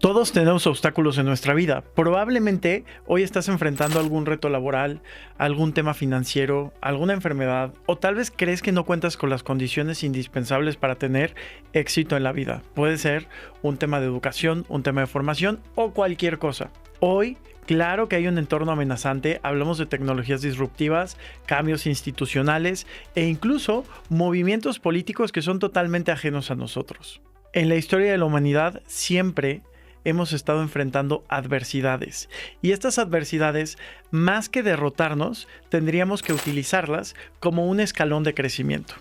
Todos tenemos obstáculos en nuestra vida. Probablemente hoy estás enfrentando algún reto laboral, algún tema financiero, alguna enfermedad, o tal vez crees que no cuentas con las condiciones indispensables para tener éxito en la vida. Puede ser un tema de educación, un tema de formación o cualquier cosa. Hoy, claro que hay un entorno amenazante, hablamos de tecnologías disruptivas, cambios institucionales e incluso movimientos políticos que son totalmente ajenos a nosotros. En la historia de la humanidad siempre hemos estado enfrentando adversidades, y estas adversidades, más que derrotarnos, tendríamos que utilizarlas como un escalón de crecimiento.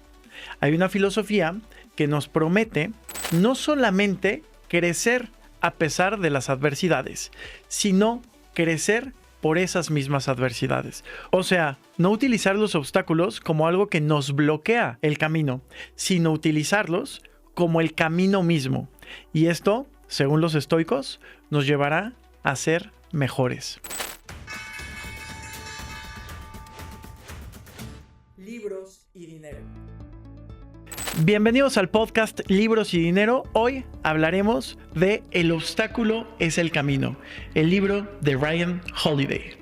Hay una filosofía que nos promete no solamente crecer a pesar de las adversidades, sino crecer por esas mismas adversidades. O sea, no utilizar los obstáculos como algo que nos bloquea el camino, sino utilizarlos como el camino mismo. Y esto, según los estoicos, nos llevará a ser mejores. Libros y dinero. Bienvenidos al podcast Libros y Dinero. Hoy hablaremos de El obstáculo es el camino, el libro de Ryan Holiday.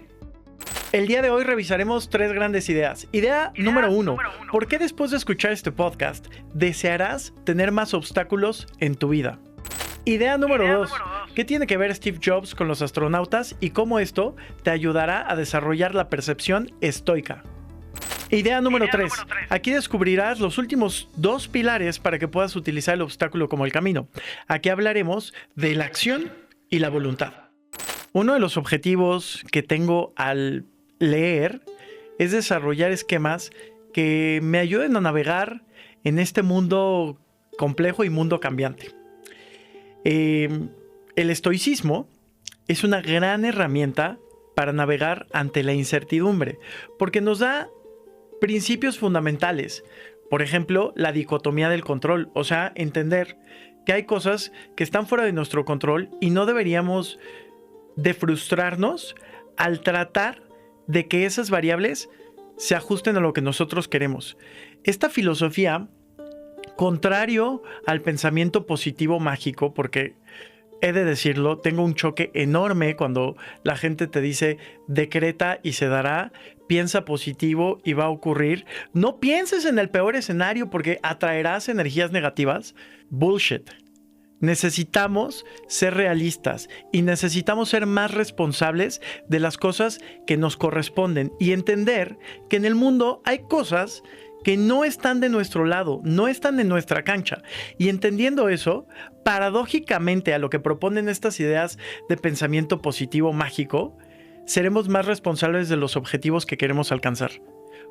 El día de hoy revisaremos 3 grandes ideas. Idea número 1. ¿Por qué después de escuchar este podcast desearás tener más obstáculos en tu vida? Idea número 2. ¿Qué tiene que ver Steve Jobs con los astronautas y cómo esto te ayudará a desarrollar la percepción estoica? Idea número 3. Aquí descubrirás los últimos 2 pilares para que puedas utilizar el obstáculo como el camino. Aquí hablaremos de la acción y la voluntad. Uno de los objetivos que tengo al leer es desarrollar esquemas que me ayuden a navegar en este mundo complejo y mundo cambiante. El estoicismo es una gran herramienta para navegar ante la incertidumbre, porque nos da principios fundamentales. Por ejemplo, la dicotomía del control, o sea, entender que hay cosas que están fuera de nuestro control y no deberíamos de frustrarnos al tratar de que esas variables se ajusten a lo que nosotros queremos. Esta filosofía, contrario al pensamiento positivo mágico, porque he de decirlo, tengo un choque enorme cuando la gente te dice decreta y se dará, piensa positivo y va a ocurrir. No pienses en el peor escenario porque atraerás energías negativas. Bullshit. Necesitamos ser realistas y necesitamos ser más responsables de las cosas que nos corresponden y entender que en el mundo hay cosas que no están de nuestro lado, no están en nuestra cancha. Y entendiendo eso, paradójicamente a lo que proponen estas ideas de pensamiento positivo mágico, seremos más responsables de los objetivos que queremos alcanzar.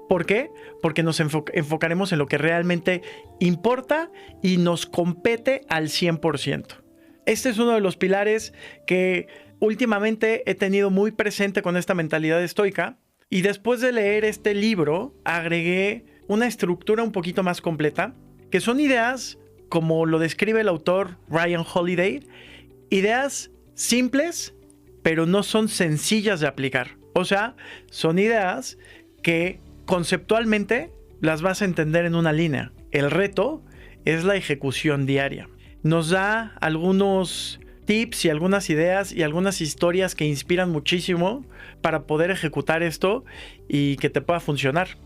¿Por qué? Porque nos enfocaremos en lo que realmente importa y nos compete al 100%. Este es uno de los pilares que últimamente he tenido muy presente con esta mentalidad estoica. Y después de leer este libro, agregué una estructura un poquito más completa, que son ideas, como lo describe el autor Ryan Holiday, ideas simples, pero no son sencillas de aplicar. O sea, son ideas que conceptualmente las vas a entender en una línea. El reto es la ejecución diaria. Nos da algunos tips y algunas ideas y algunas historias que inspiran muchísimo para poder ejecutar esto y que te pueda funcionar.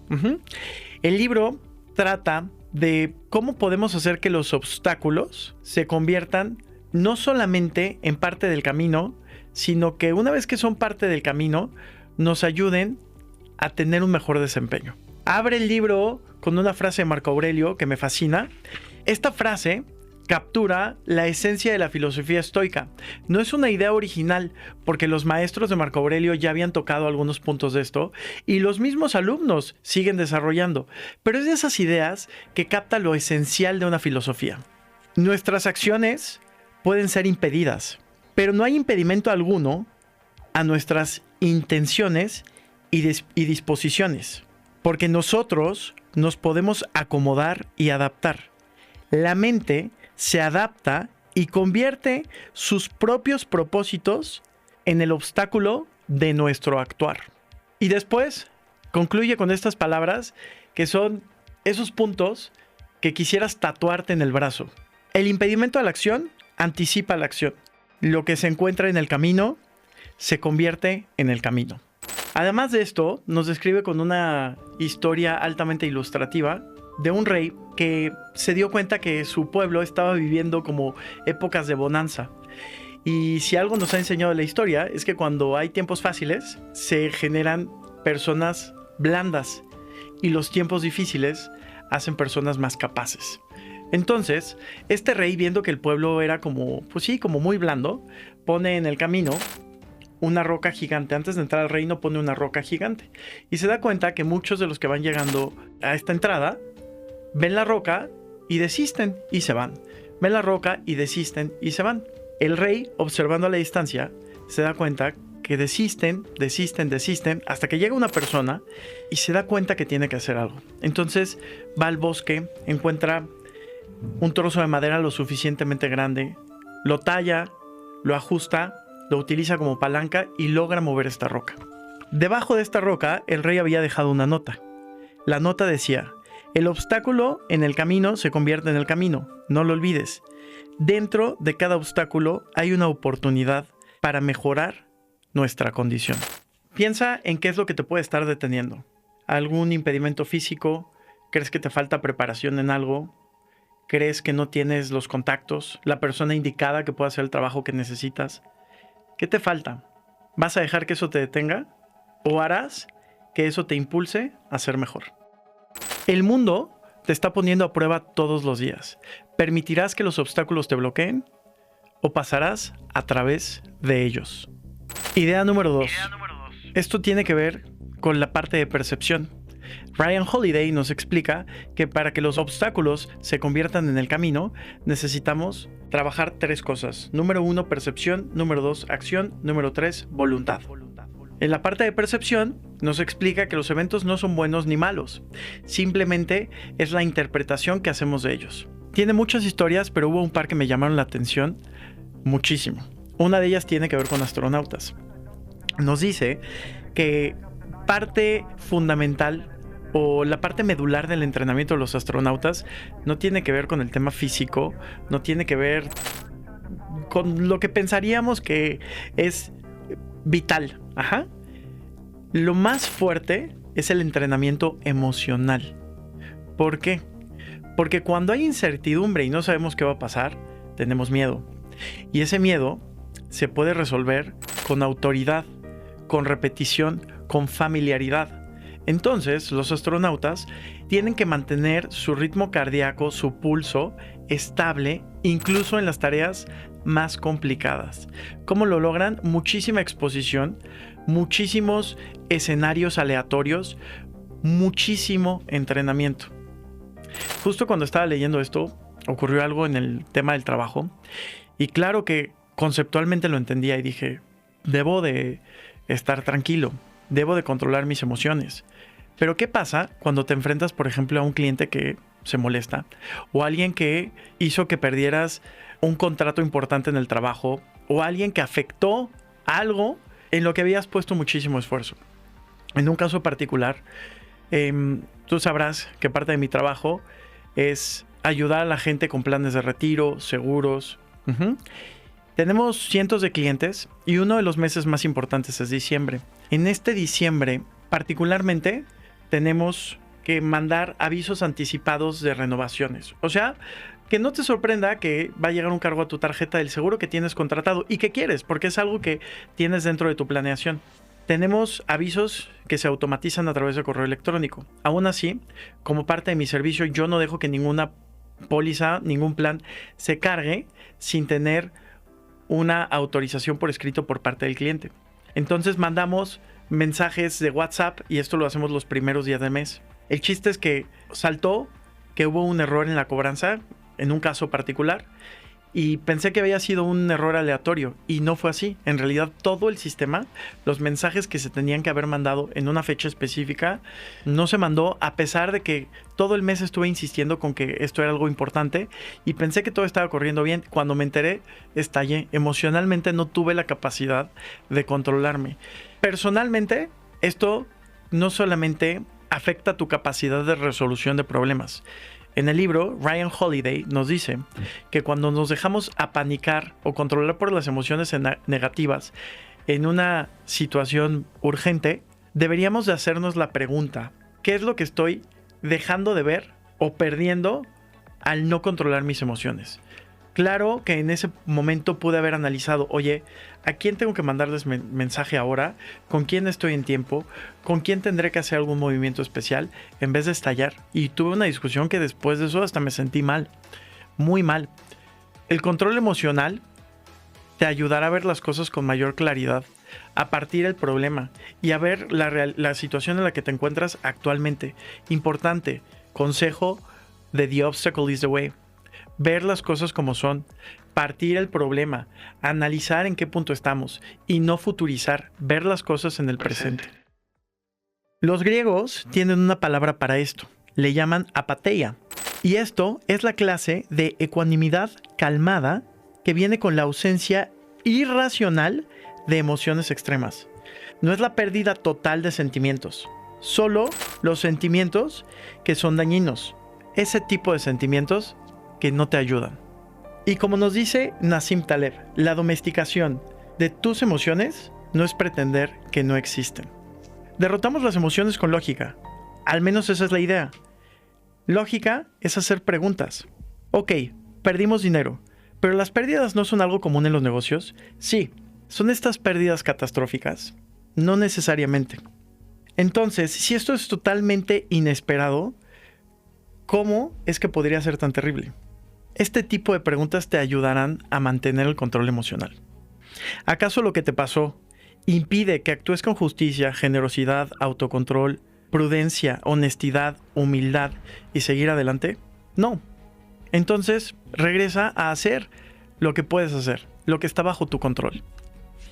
El libro trata de cómo podemos hacer que los obstáculos se conviertan no solamente en parte del camino, sino que una vez que son parte del camino, nos ayuden a tener un mejor desempeño. Abre el libro con una frase de Marco Aurelio que me fascina. Esta frase captura la esencia de la filosofía estoica. No es una idea original, porque los maestros de Marco Aurelio ya habían tocado algunos puntos de esto y los mismos alumnos siguen desarrollando, pero es de esas ideas que capta lo esencial de una filosofía. Nuestras acciones pueden ser impedidas, pero no hay impedimento alguno a nuestras intenciones y disposiciones, porque nosotros nos podemos acomodar y adaptar. La mente se adapta y convierte sus propios propósitos en el obstáculo de nuestro actuar. Y después concluye con estas palabras que son esos puntos que quisieras tatuarte en el brazo. El impedimento a la acción anticipa la acción. Lo que se encuentra en el camino se convierte en el camino. Además de esto, nos describe con una historia altamente ilustrativa de un rey que se dio cuenta que su pueblo estaba viviendo como épocas de bonanza. Y si algo nos ha enseñado la historia es que cuando hay tiempos fáciles se generan personas blandas y los tiempos difíciles hacen personas más capaces. Entonces, este rey, viendo que el pueblo era como muy blando, pone en el camino una roca gigante. Antes de entrar al reino pone una roca gigante y se da cuenta que muchos de los que van llegando a esta entrada ven la roca y desisten y se van. Ven la roca y desisten y se van. El rey, observando a la distancia, se da cuenta que desisten hasta que llega una persona y se da cuenta que tiene que hacer algo. Entonces va al bosque, encuentra un trozo de madera lo suficientemente grande, lo talla, lo ajusta, lo utiliza como palanca y logra mover esta roca. Debajo de esta roca, el rey había dejado una nota. La nota decía: el obstáculo en el camino se convierte en el camino, no lo olvides. Dentro de cada obstáculo hay una oportunidad para mejorar nuestra condición. Piensa en qué es lo que te puede estar deteniendo. ¿Algún impedimento físico? ¿Crees que te falta preparación en algo? ¿Crees que no tienes los contactos? ¿La persona indicada que pueda hacer el trabajo que necesitas? ¿Qué te falta? ¿Vas a dejar que eso te detenga? ¿O harás que eso te impulse a ser mejor? El mundo te está poniendo a prueba todos los días. ¿Permitirás que los obstáculos te bloqueen? ¿O pasarás a través de ellos? Idea número 2. Esto tiene que ver con la parte de percepción. Ryan Holiday nos explica que para que los obstáculos se conviertan en el camino, necesitamos trabajar 3 cosas. Número 1, percepción. Número 2, acción. Número 3, voluntad. En la parte de percepción nos explica que los eventos no son buenos ni malos. Simplemente es la interpretación que hacemos de ellos. Tiene muchas historias, pero hubo un par que me llamaron la atención muchísimo. Una de ellas tiene que ver con astronautas. Nos dice que parte fundamental o la parte medular del entrenamiento de los astronautas no tiene que ver con el tema físico, no tiene que ver con lo que pensaríamos que es vital. Lo más fuerte es el entrenamiento emocional. ¿Por qué? Porque cuando hay incertidumbre y no sabemos qué va a pasar, tenemos miedo. Y ese miedo se puede resolver con autoridad, con repetición, con familiaridad. Entonces, los astronautas tienen que mantener su ritmo cardíaco, su pulso estable, incluso en las tareas más complicadas. ¿Cómo lo logran? Muchísima exposición, muchísimos escenarios aleatorios, muchísimo entrenamiento. Justo cuando estaba leyendo esto, ocurrió algo en el tema del trabajo. Y claro que conceptualmente lo entendía y dije, debo de estar tranquilo, debo de controlar mis emociones. Pero ¿qué pasa cuando te enfrentas, por ejemplo, a un cliente que se molesta? O alguien que hizo que perdieras un contrato importante en el trabajo. O alguien que afectó algo en lo que habías puesto muchísimo esfuerzo. En un caso particular, tú sabrás que parte de mi trabajo es ayudar a la gente con planes de retiro, seguros. Tenemos cientos de clientes y uno de los meses más importantes es diciembre. En este diciembre, particularmente, tenemos que mandar avisos anticipados de renovaciones. O sea, que no te sorprenda que va a llegar un cargo a tu tarjeta del seguro que tienes contratado y que quieres, porque es algo que tienes dentro de tu planeación. Tenemos avisos que se automatizan a través de correo electrónico. Aún así, como parte de mi servicio, yo no dejo que ninguna póliza, ningún plan se cargue sin tener una autorización por escrito por parte del cliente. Entonces mandamos mensajes de WhatsApp y esto lo hacemos los primeros días del mes. El chiste es que saltó que hubo un error en la cobranza, en un caso particular, y pensé que había sido un error aleatorio y no fue así. En realidad todo el sistema, los mensajes que se tenían que haber mandado en una fecha específica, no se mandó, a pesar de que todo el mes estuve insistiendo con que esto era algo importante y pensé que todo estaba corriendo bien. Cuando me enteré, estallé. Emocionalmente no tuve la capacidad de controlarme. Personalmente, esto no solamente afecta tu capacidad de resolución de problemas. En el libro, Ryan Holiday nos dice que cuando nos dejamos apanicar o controlar por las emociones negativas en una situación urgente, deberíamos de hacernos la pregunta: ¿qué es lo que estoy dejando de ver o perdiendo al no controlar mis emociones? Claro que en ese momento pude haber analizado, oye, ¿a quién tengo que mandarles mensaje ahora? ¿Con quién estoy en tiempo? ¿Con quién tendré que hacer algún movimiento especial? En vez de estallar. Y tuve una discusión que después de eso hasta me sentí mal, muy mal. El control emocional te ayudará a ver las cosas con mayor claridad, a partir del problema y a ver la situación en la que te encuentras actualmente. Importante, consejo de The Obstacle is the Way. Ver las cosas como son, partir el problema, analizar en qué punto estamos y no futurizar, ver las cosas en el presente. Los griegos tienen una palabra para esto, le llaman apatheia, y esto es la clase de ecuanimidad calmada que viene con la ausencia irracional de emociones extremas. No es la pérdida total de sentimientos, solo los sentimientos que son dañinos, ese tipo de sentimientos que no te ayudan. Y como nos dice Nassim Taleb, la domesticación de tus emociones no es pretender que no existen. Derrotamos las emociones con lógica, al menos esa es la idea. Lógica es hacer preguntas. Ok, perdimos dinero, pero las pérdidas no son algo común en los negocios. Sí, son estas pérdidas catastróficas. No necesariamente. Entonces, si esto es totalmente inesperado, ¿cómo es que podría ser tan terrible? Este tipo de preguntas te ayudarán a mantener el control emocional. ¿Acaso lo que te pasó impide que actúes con justicia, generosidad, autocontrol, prudencia, honestidad, humildad y seguir adelante? No. Entonces, regresa a hacer lo que puedes hacer, lo que está bajo tu control.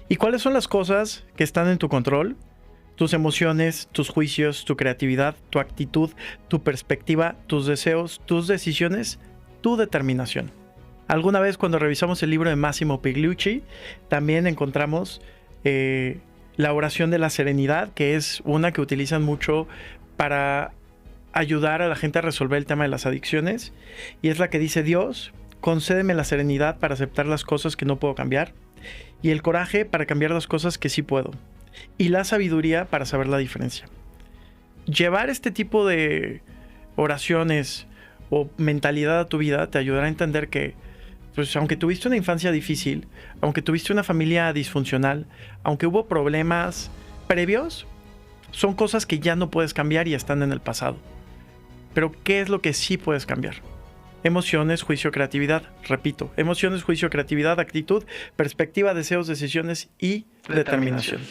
¿Y cuáles son las cosas que están en tu control? Tus emociones, tus juicios, tu creatividad, tu actitud, tu perspectiva, tus deseos, tus decisiones, tu determinación. Alguna vez cuando revisamos el libro de Massimo Pigliucci, también encontramos la oración de la serenidad, que es una que utilizan mucho para ayudar a la gente a resolver el tema de las adicciones, y es la que dice: Dios, concédeme la serenidad para aceptar las cosas que no puedo cambiar, y el coraje para cambiar las cosas que sí puedo, y la sabiduría para saber la diferencia. Llevar este tipo de oraciones o mentalidad a tu vida te ayudará a entender que, pues, aunque tuviste una infancia difícil, aunque tuviste una familia disfuncional, aunque hubo problemas previos, son cosas que ya no puedes cambiar y están en el pasado. Pero ¿qué es lo que sí puedes cambiar? Emociones, juicio, creatividad. Repito, emociones, juicio, creatividad, actitud, perspectiva, deseos, decisiones y determinación.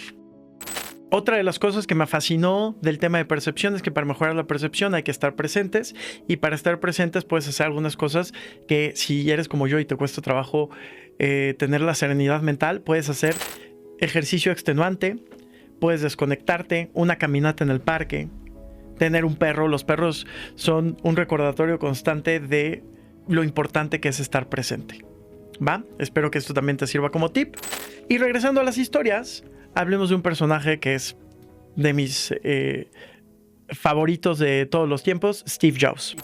Otra de las cosas que me fascinó del tema de percepción es que para mejorar la percepción hay que estar presentes, y para estar presentes puedes hacer algunas cosas que, si eres como yo y te cuesta trabajo tener la serenidad mental, puedes hacer ejercicio extenuante, puedes desconectarte, una caminata en el parque, tener un perro. Los perros son un recordatorio constante de lo importante que es estar presente. ¿Va? Espero que esto también te sirva como tip. Y regresando a las historias, hablemos de un personaje que es de mis favoritos de todos los tiempos, Steve Jobs.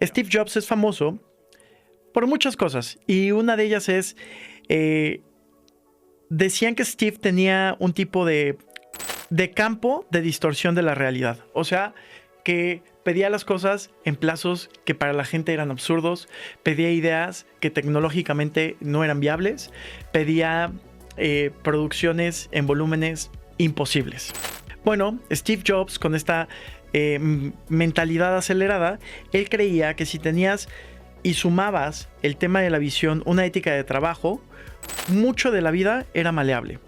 Steve Jobs es famoso por muchas cosas, y una de ellas es, decían que Steve tenía un tipo de campo de distorsión de la realidad. O sea, que pedía las cosas en plazos que para la gente eran absurdos, pedía ideas que tecnológicamente no eran viables, pedía producciones en volúmenes imposibles. Bueno, Steve Jobs, con esta mentalidad acelerada, él creía que si tenías y sumabas el tema de la visión, una ética de trabajo, mucho de la vida era maleable.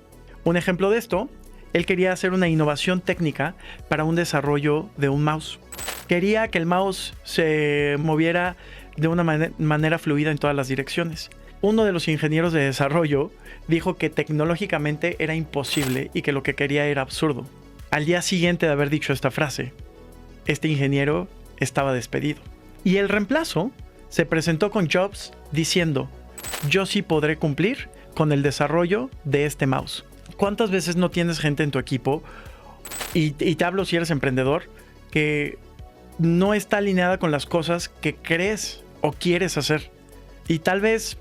Un ejemplo de esto: él quería hacer una innovación técnica para un desarrollo de un mouse. Quería que el mouse se moviera de una manera fluida en todas las direcciones. Uno de los ingenieros de desarrollo dijo que tecnológicamente era imposible y que lo que quería era absurdo. Al día siguiente de haber dicho esta frase, este ingeniero estaba despedido. Y el reemplazo se presentó con Jobs diciendo: yo sí podré cumplir con el desarrollo de este mouse. ¿Cuántas veces no tienes gente en tu equipo, y te hablo si eres emprendedor, que no está alineada con las cosas que crees o quieres hacer. Y tal vez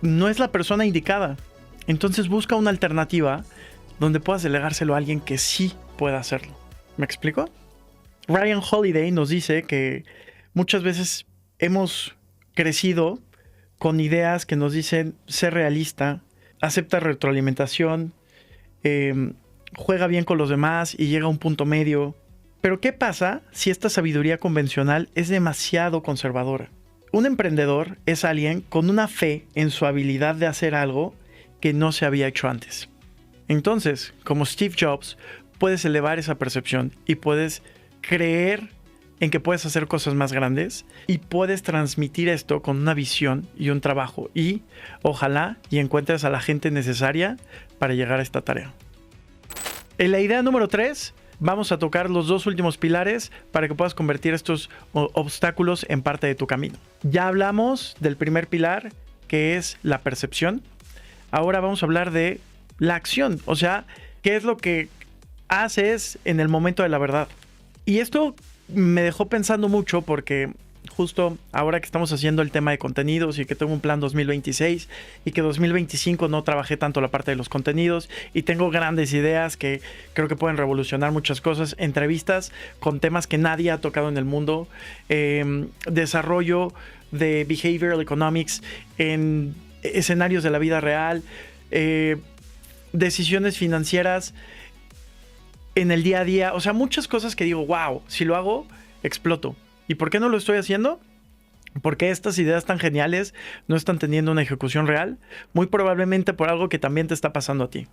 no es la persona indicada. Entonces busca una alternativa donde puedas delegárselo a alguien que sí pueda hacerlo. ¿Me explico? Ryan Holiday nos dice que muchas veces hemos crecido con ideas que nos dicen ser realista, acepta retroalimentación, juega bien con los demás y llega a un punto medio. Pero ¿qué pasa si esta sabiduría convencional es demasiado conservadora? Un emprendedor es alguien con una fe en su habilidad de hacer algo que no se había hecho antes. Entonces, como Steve Jobs, puedes elevar esa percepción y puedes creer en que puedes hacer cosas más grandes y puedes transmitir esto con una visión y un trabajo y ojalá y encuentres a la gente necesaria para llegar a esta tarea. En la idea número 3, vamos a tocar los 2 últimos pilares para que puedas convertir estos obstáculos en parte de tu camino. Ya hablamos del primer pilar, que es la percepción. Ahora vamos a hablar de la acción, o sea, qué es lo que haces en el momento de la verdad. Y esto me dejó pensando mucho porque justo ahora que estamos haciendo el tema de contenidos y que tengo un plan 2026 y que 2025 no trabajé tanto la parte de los contenidos y tengo grandes ideas que creo que pueden revolucionar muchas cosas, entrevistas con temas que nadie ha tocado en el mundo, desarrollo de behavioral economics en escenarios de la vida real, decisiones financieras en el día a día, o sea, muchas cosas que digo, wow, si lo hago, exploto. ¿Y por qué no lo estoy haciendo? Porque estas ideas tan geniales no están teniendo una ejecución real, muy probablemente por algo que también te está pasando a ti.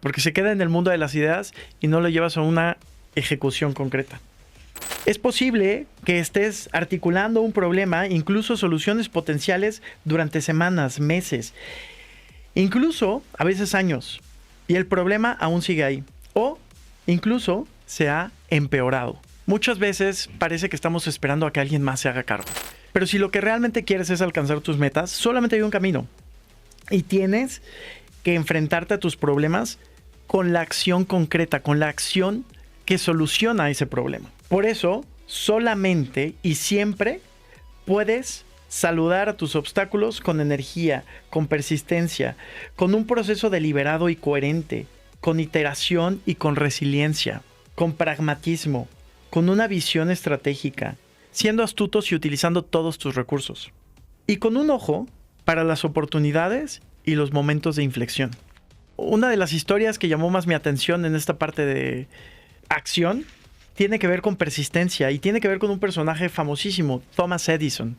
Porque se queda en el mundo de las ideas y no lo llevas a una ejecución concreta. Es posible que estés articulando un problema, incluso soluciones potenciales durante semanas, meses, incluso a veces años, y el problema aún sigue ahí. O incluso se ha empeorado. Muchas veces parece que estamos esperando a que alguien más se haga cargo. Pero si lo que realmente quieres es alcanzar tus metas, solamente hay un camino. Y tienes que enfrentarte a tus problemas con la acción concreta, con la acción que soluciona ese problema. Por eso, solamente y siempre puedes saludar a tus obstáculos con energía, con persistencia, con un proceso deliberado y coherente, con iteración y con resiliencia, con pragmatismo, con una visión estratégica, siendo astutos y utilizando todos tus recursos. Y con un ojo para las oportunidades y los momentos de inflexión. Una de las historias que llamó más mi atención en esta parte de acción tiene que ver con persistencia y tiene que ver con un personaje famosísimo, Thomas Edison.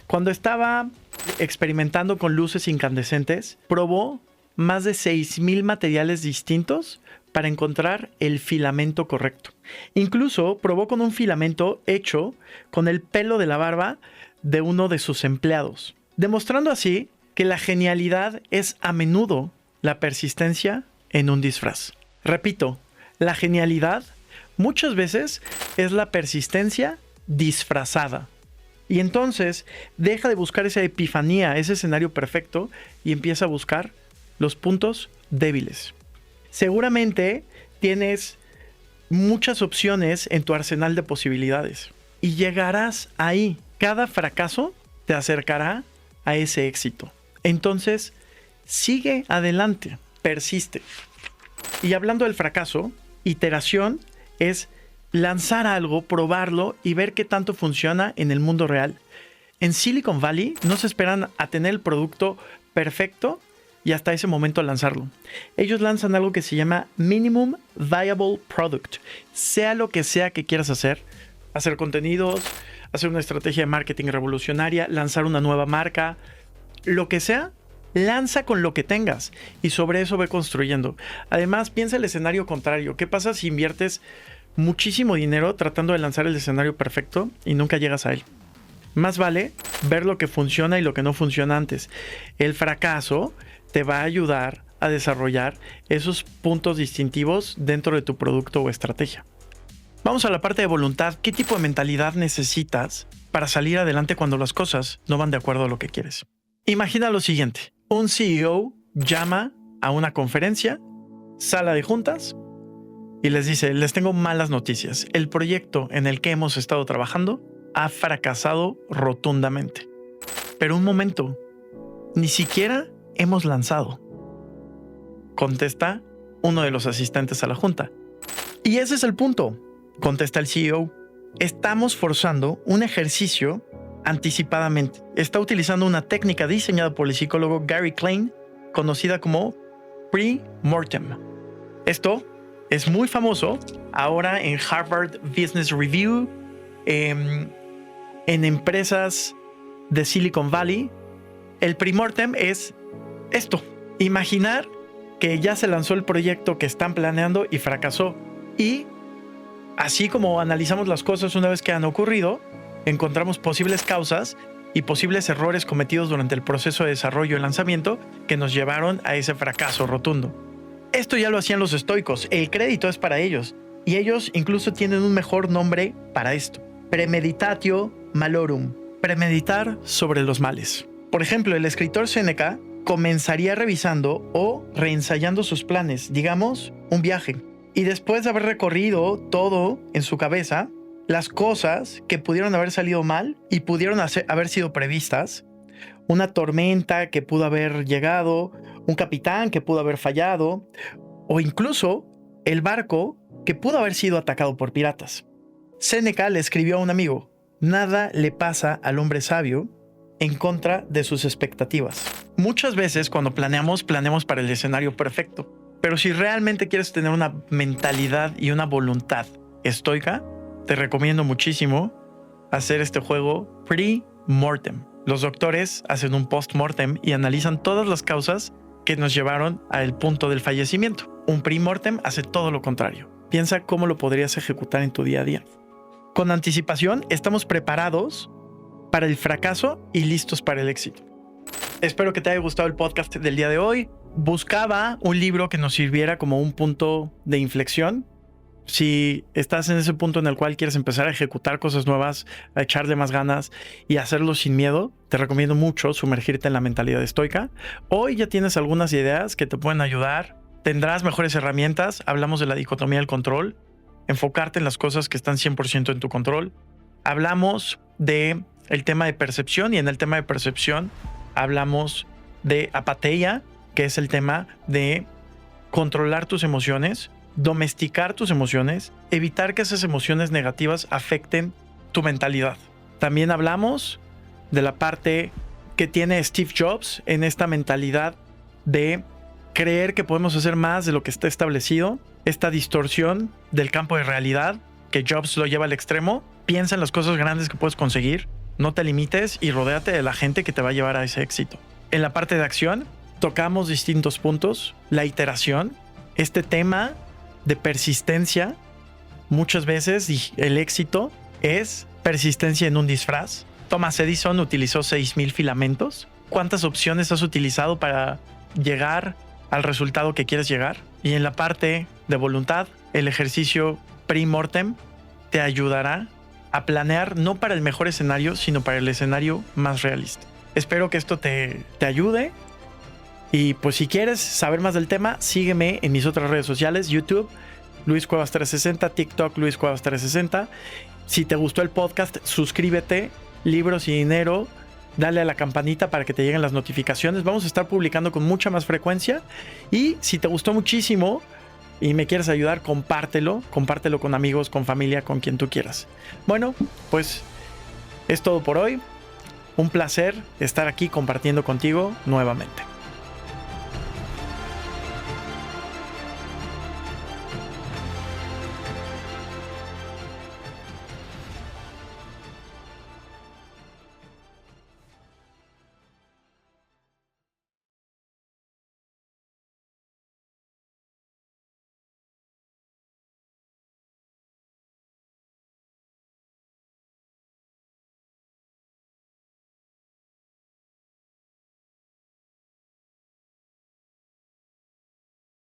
Cuando estaba experimentando con luces incandescentes, probó más de 6,000 materiales distintos para encontrar el filamento correcto. Incluso probó con un filamento hecho con el pelo de la barba de uno de sus empleados, demostrando así que la genialidad es a menudo la persistencia en un disfraz. Repito, la genialidad muchas veces es la persistencia disfrazada. Y entonces deja de buscar esa epifanía, ese escenario perfecto y empieza a buscar los puntos débiles. Seguramente tienes muchas opciones en tu arsenal de posibilidades y llegarás ahí. Cada fracaso te acercará a ese éxito. Entonces, sigue adelante, persiste. Y hablando del fracaso, iteración es lanzar algo, probarlo y ver qué tanto funciona en el mundo real. En Silicon Valley no se esperan a tener el producto perfecto y hasta ese momento lanzarlo. Ellos lanzan algo que se llama Minimum Viable Product. Sea lo que sea que quieras hacer contenidos, hacer una estrategia de marketing revolucionaria, lanzar una nueva marca, lo que sea, lanza con lo que tengas y sobre eso ve construyendo. Además, piensa el escenario contrario. ¿Qué pasa si inviertes muchísimo dinero tratando de lanzar el escenario perfecto y nunca llegas a él? Más vale ver lo que funciona y lo que no funciona antes. El fracaso te va a ayudar a desarrollar esos puntos distintivos dentro de tu producto o estrategia. Vamos a la parte de voluntad. ¿Qué tipo de mentalidad necesitas para salir adelante cuando las cosas no van de acuerdo a lo que quieres? Imagina lo siguiente. Un CEO llama a una conferencia, sala de juntas, y les dice, les tengo malas noticias. El proyecto en el que hemos estado trabajando ha fracasado rotundamente. Pero un momento, ni siquiera hemos lanzado, contesta uno de los asistentes a la junta. Y ese es el punto, contesta el CEO. Estamos forzando un ejercicio anticipadamente. Está utilizando una técnica diseñada por el psicólogo Gary Klein, conocida como pre-mortem. Esto es muy famoso ahora en Harvard Business Review, en empresas de Silicon Valley. El pre-mortem es esto: imaginar que ya se lanzó el proyecto que están planeando y fracasó. Y así como analizamos las cosas una vez que han ocurrido, encontramos posibles causas y posibles errores cometidos durante el proceso de desarrollo y lanzamiento que nos llevaron a ese fracaso rotundo. Esto ya lo hacían los estoicos, el crédito es para ellos, y ellos incluso tienen un mejor nombre para esto: premeditatio malorum, premeditar sobre los males. Por ejemplo, el escritor Séneca comenzaría revisando o reensayando sus planes, digamos, un viaje, y después de haber recorrido todo en su cabeza, las cosas que pudieron haber salido mal y pudieron haber sido previstas, una tormenta que pudo haber llegado, un capitán que pudo haber fallado, o incluso el barco que pudo haber sido atacado por piratas. Séneca le escribió a un amigo: nada le pasa al hombre sabio en contra de sus expectativas. Muchas veces cuando planeamos para el escenario perfecto, pero si realmente quieres tener una mentalidad y una voluntad estoica, te recomiendo muchísimo hacer este juego pre-mortem. Los doctores hacen un post-mortem y analizan todas las causas que nos llevaron al punto del fallecimiento. Un pre-mortem hace todo lo contrario. Piensa cómo lo podrías ejecutar en tu día a día. Con anticipación estamos preparados para el fracaso y listos para el éxito. Espero que te haya gustado el podcast del día de hoy. Buscaba un libro que nos sirviera como un punto de inflexión. Si estás en ese punto en el cual quieres empezar a ejecutar cosas nuevas, a echarle más ganas y hacerlo sin miedo, te recomiendo mucho sumergirte en la mentalidad estoica. Hoy ya tienes algunas ideas que te pueden ayudar. Tendrás mejores herramientas. Hablamos de la dicotomía del control, enfocarte en las cosas que están 100% en tu control. Hablamos de el tema de percepción, y en el tema de percepción hablamos de apatheia, que es el tema de controlar tus emociones, domesticar tus emociones, evitar que esas emociones negativas afecten tu mentalidad. También hablamos de la parte que tiene Steve Jobs en esta mentalidad de creer que podemos hacer más de lo que está establecido, esta distorsión del campo de realidad que Jobs lo lleva al extremo. Piensa en las cosas grandes que puedes conseguir, no te limites y rodéate de la gente que te va a llevar a ese éxito. En la parte de acción tocamos distintos puntos: la iteración, este tema de persistencia. Muchas veces el éxito es persistencia en un disfraz. Thomas Edison utilizó 6,000 filamentos. ¿Cuántas opciones has utilizado para llegar al resultado que quieres llegar? Y en la parte de voluntad, el ejercicio pre-mortem te ayudará a planear no para el mejor escenario, sino para el escenario más realista. Espero que esto te ayude. Y pues si quieres saber más del tema, sígueme en mis otras redes sociales: YouTube, Luis Cuevas 360, TikTok, Luis Cuevas 360. Si te gustó el podcast, suscríbete. Libros y dinero, dale a la campanita para que te lleguen las notificaciones. Vamos a estar publicando con mucha más frecuencia. Y si te gustó muchísimo y me quieres ayudar, compártelo con amigos, con familia, con quien tú quieras. Bueno, pues es todo por hoy. Un placer estar aquí compartiendo contigo nuevamente.